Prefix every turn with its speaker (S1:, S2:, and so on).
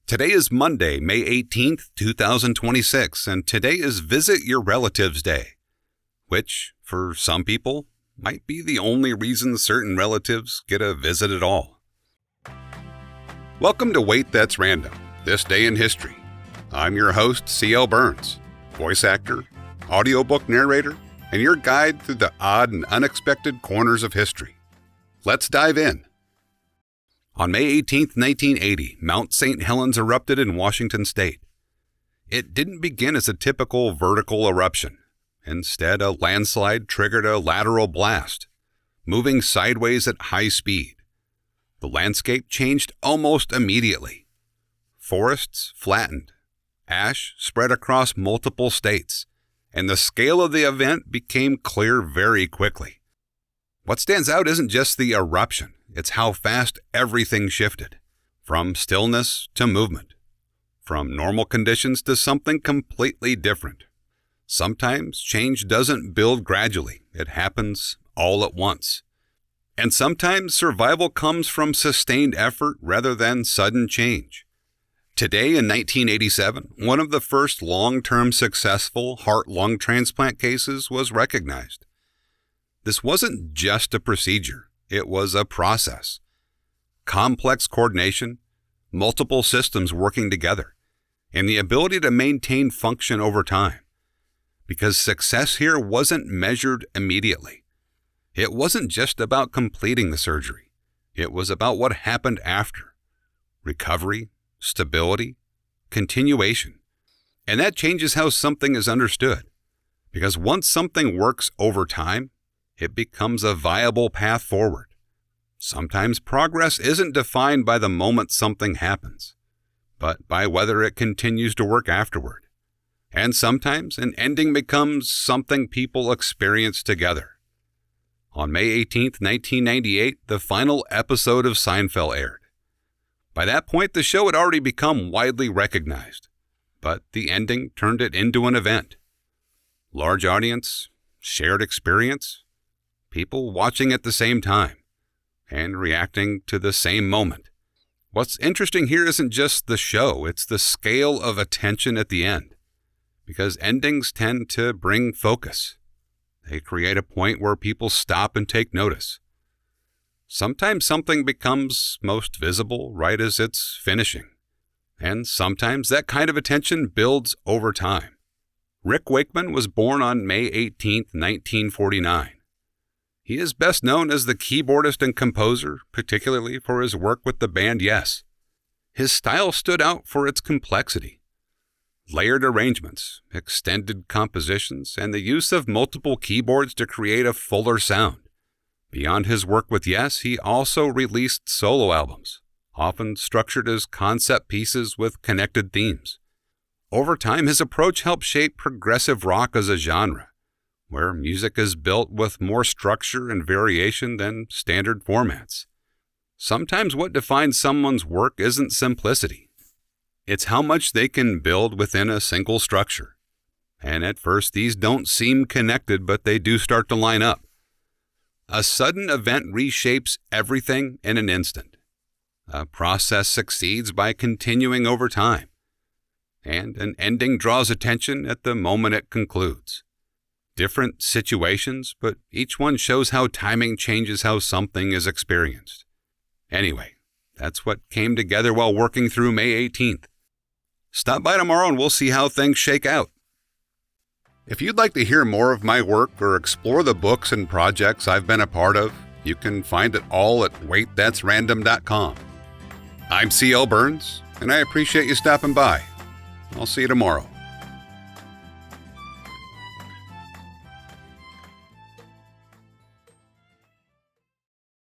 S1: Today is Monday, May 18th, 2026, and today is Visit Your Relatives Day, which, for some people, might be the only reason certain relatives get a visit at all. Welcome to Wait That's Random, This Day in History. I'm your host, C.L. Burns, voice actor, audiobook narrator, and your guide through the odd and unexpected corners of history. Let's dive in. On May 18, 1980, Mount St. Helens erupted in Washington state. It didn't begin as a typical vertical eruption. Instead, a landslide triggered a lateral blast, moving sideways at high speed. The landscape changed almost immediately. Forests flattened, ash spread across multiple states, and the scale of the event became clear very quickly. What stands out isn't just the eruption. It's how fast everything shifted, from stillness to movement, from normal conditions to something completely different. Sometimes change doesn't build gradually, it happens all at once. And sometimes survival comes from sustained effort rather than sudden change. Today in 1987, one of the first long-term successful heart-lung transplant cases was recognized. This wasn't just a procedure. It was a process. Complex coordination, multiple systems working together, and the ability to maintain function over time. Because success here wasn't measured immediately. It wasn't just about completing the surgery. It was about what happened after. Recovery, stability, continuation. And that changes how something is understood. Because once something works over time, it becomes a viable path forward. Sometimes progress isn't defined by the moment something happens, but by whether it continues to work afterward. And sometimes an ending becomes something people experience together. On May 18, 1998, the final episode of Seinfeld aired. By that point, the show had already become widely recognized, but the ending turned it into an event. Large audience, shared experience, people watching at the same time and reacting to the same moment. What's interesting here isn't just the show, it's the scale of attention at the end. Because endings tend to bring focus. They create a point where people stop and take notice. Sometimes something becomes most visible right as it's finishing. And sometimes that kind of attention builds over time. Rick Wakeman was born on May 18, 1949. He is best known as the keyboardist and composer, particularly for his work with the band Yes. His style stood out for its complexity. Layered arrangements, extended compositions, and the use of multiple keyboards to create a fuller sound. Beyond his work with Yes, he also released solo albums, often structured as concept pieces with connected themes. Over time, his approach helped shape progressive rock as a genre, where music is built with more structure and variation than standard formats. Sometimes what defines someone's work isn't simplicity. It's how much they can build within a single structure. And at first, these don't seem connected, but they do start to line up. A sudden event reshapes everything in an instant. A process succeeds by continuing over time. And an ending draws attention at the moment it concludes. Different situations, but each one shows how timing changes how something is experienced. Anyway, that's what came together while working through May 18th. Stop by tomorrow and we'll see how things shake out. If you'd like to hear more of my work or explore the books and projects I've been a part of, you can find it all at waitthat'srandom.com. I'm C.L. Burns, and I appreciate you stopping by. I'll see you tomorrow.